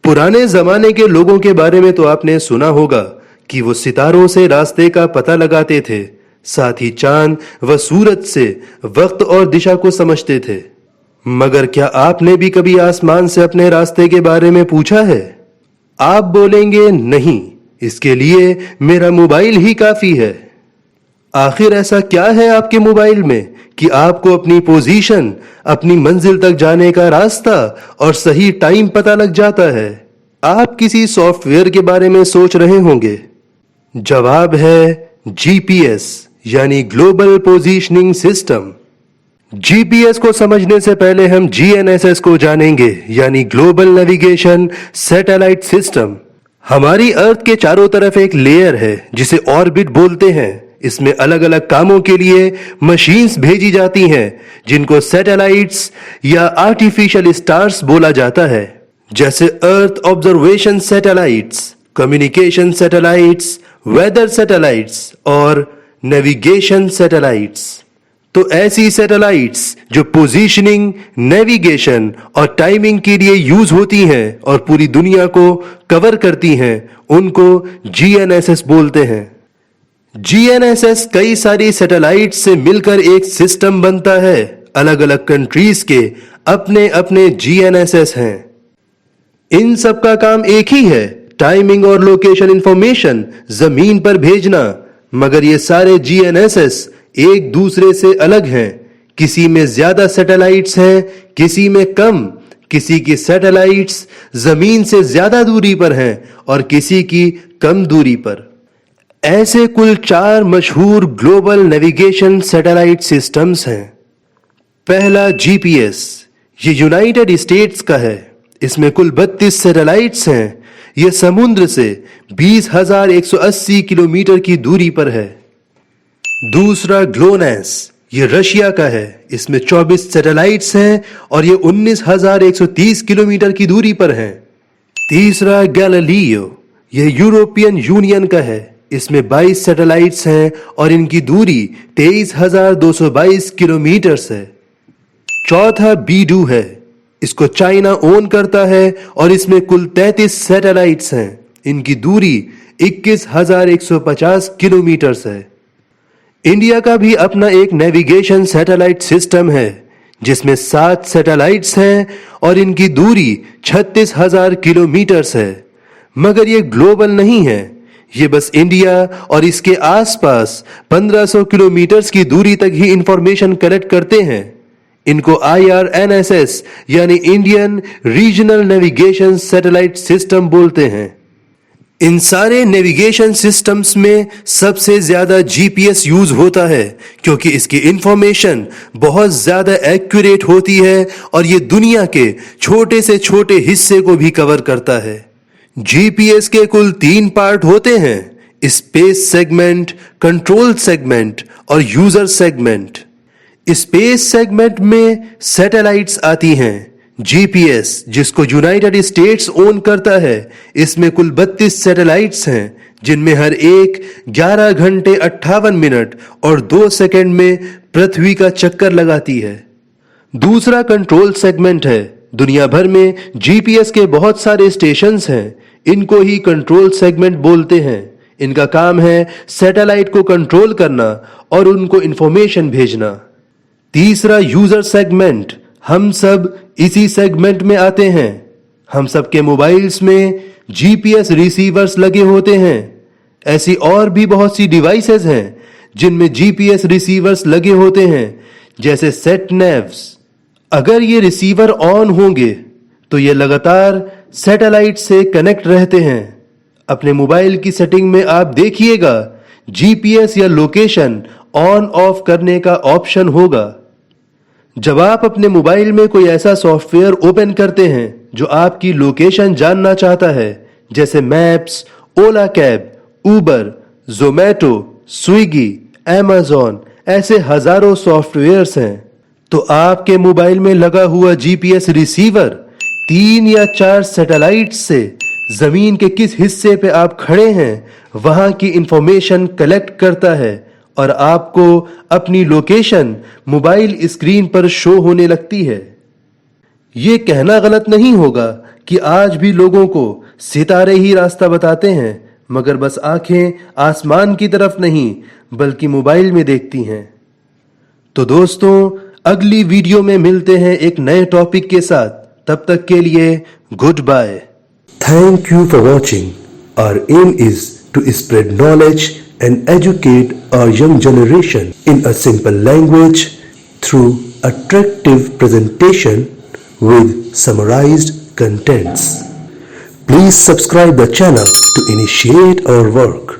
पुराने जमाने के लोगों के बारे में तो आपने सुना होगा कि वो सितारों से रास्ते का पता लगाते थे, साथ ही चांद व सूरज से वक्त और दिशा को समझते थे। मगर क्या आपने भी कभी आसमान से अपने रास्ते के बारे में पूछा है? आप बोलेंगे नहीं, इसके लिए मेरा मोबाइल ही काफी है। आखिर ऐसा क्या है आपके मोबाइल में कि आपको अपनी पोजीशन, अपनी मंजिल तक जाने का रास्ता और सही टाइम पता लग जाता है? आप किसी सॉफ्टवेयर के बारे में सोच रहे होंगे। जवाब है जीपीएस यानी ग्लोबल पोजीशनिंग सिस्टम। जीपीएस को समझने से पहले हम जीएनएसएस को जानेंगे यानी ग्लोबल नेविगेशन सैटेलाइट सिस्टम। हमारी अर्थ के चारों तरफ एक लेयर है जिसे ऑर्बिट बोलते हैं। इसमें अलग अलग कामों के लिए मशीन्स भेजी जाती हैं जिनको सैटेलाइट्स या आर्टिफिशियल स्टार्स बोला जाता है, जैसे earth observation satellites, communication satellites, weather satellites और नेविगेशन सैटेलाइट्स। तो ऐसी सैटेलाइट्स जो पोजीशनिंग, नेविगेशन और टाइमिंग के लिए यूज होती हैं और पूरी दुनिया को कवर करती हैं, उनको जीएनएसएस बोलते हैं। जीएनएसएस कई सारी सैटेलाइट से मिलकर एक सिस्टम बनता है। अलग अलग कंट्रीज के अपने अपने जीएनएसएस हैं। इन सब का काम एक ही है, टाइमिंग और लोकेशन इंफॉर्मेशन जमीन पर भेजना। मगर ये सारे जीएनएसएस एक दूसरे से अलग हैं। किसी में ज्यादा सैटेलाइट्स हैं, किसी में कम। किसी की सैटेलाइट्स जमीन से ज्यादा दूरी पर हैं और किसी की कम दूरी पर। ऐसे कुल 4 मशहूर ग्लोबल नेविगेशन सैटेलाइट सिस्टम्स हैं। पहला जीपीएस, ये यूनाइटेड स्टेट्स का है। इसमें कुल 32 सैटेलाइट्स हैं। यह समुद्र से 20,180 किलोमीटर की दूरी पर है। दूसरा ग्लोनास, ये रशिया का है। इसमें 24 सैटेलाइट्स हैं और ये 19,130 किलोमीटर की दूरी पर हैं। तीसरा गैलीलियो, यह यूरोपियन यूनियन का है। इसमें 22 सैटेलाइट्स हैं और इनकी दूरी 23,222 किलोमीटर है। चौथा बीडू है, इसको चाइना ओन करता है और इसमें कुल 33 सैटेलाइट्स हैं। इनकी दूरी 21,150 किलोमीटर है। इंडिया का भी अपना एक नेविगेशन सैटेलाइट सिस्टम है जिसमें 7 सैटेलाइट्स हैं और इनकी दूरी 36,000 किलोमीटर है। मगर ये ग्लोबल नहीं है, ये बस इंडिया और इसके आसपास 1500 किलोमीटर की दूरी तक ही इंफॉर्मेशन कलेक्ट करते हैं। इनको IRNSS यानी Indian regional navigation satellite system बोलते हैं। इन सारे नेविगेशन सिस्टम्स में सबसे ज्यादा जीपीएस यूज होता है क्योंकि इसकी इंफॉर्मेशन बहुत ज्यादा एक्यूरेट होती है और ये दुनिया के छोटे से छोटे हिस्से को भी कवर करता है। जीपीएस के कुल 3 पार्ट होते हैं, स्पेस सेगमेंट, कंट्रोल सेगमेंट और यूजर सेगमेंट। स्पेस सेगमेंट में सैटेलाइट्स आती हैं। जीपीएस जिसको यूनाइटेड स्टेट्स ओन करता है, इसमें कुल 32 सैटेलाइट्स हैं जिनमें हर एक 11 घंटे 58 मिनट और 2 सेकंड में पृथ्वी का चक्कर लगाती है। दूसरा कंट्रोल सेगमेंट है। दुनिया भर में जीपीएस के बहुत सारे स्टेशंस हैं। इनको ही कंट्रोल सेगमेंट बोलते हैं। इनका काम है सैटेलाइट को कंट्रोल करना और उनको इंफॉर्मेशन भेजना। तीसरा यूजर सेगमेंट, हम सब इसी सेगमेंट में आते हैं। हम सब के मोबाइल्स में जीपीएस रिसीवर्स लगे होते हैं। ऐसी और भी बहुत सी डिवाइसेस हैं जिनमें जीपीएस रिसीवर्स लगे होते हैं, जैसे सेटनेव्स। अगर ये रिसीवर ऑन होंगे तो ये लगातार सैटेलाइट से कनेक्ट रहते हैं। अपने मोबाइल की सेटिंग में आप देखिएगा, जीपीएस या लोकेशन ऑन ऑफ करने का ऑप्शन होगा। जब आप अपने मोबाइल में कोई ऐसा सॉफ्टवेयर ओपन करते हैं जो आपकी लोकेशन जानना चाहता है, जैसे मैप्स, ओला कैब, उबर, जोमैटो, स्विगी, अमेज़न, ऐसे हजारों सॉफ्टवेयर्स हैं, तो आपके मोबाइल में लगा हुआ जीपीएस रिसीवर 3 या 4 सैटेलाइट से जमीन के किस हिस्से पे आप खड़े हैं वहां की इंफॉर्मेशन कलेक्ट करता है और आपको अपनी लोकेशन मोबाइल स्क्रीन पर शो होने लगती है। ये कहना गलत नहीं होगा कि आज भी लोगों को सितारे ही रास्ता बताते हैं, मगर बस आंखें आसमान की तरफ नहीं बल्कि मोबाइल में देखती हैं। तो दोस्तों, अगली वीडियो में मिलते हैं एक नए टॉपिक के साथ। तब तक के लिए good bye. Thank you for watching. Our aim is to spread knowledge and educate our young generation in a simple language through attractive presentation with summarized contents. Please subscribe the channel to initiate our work.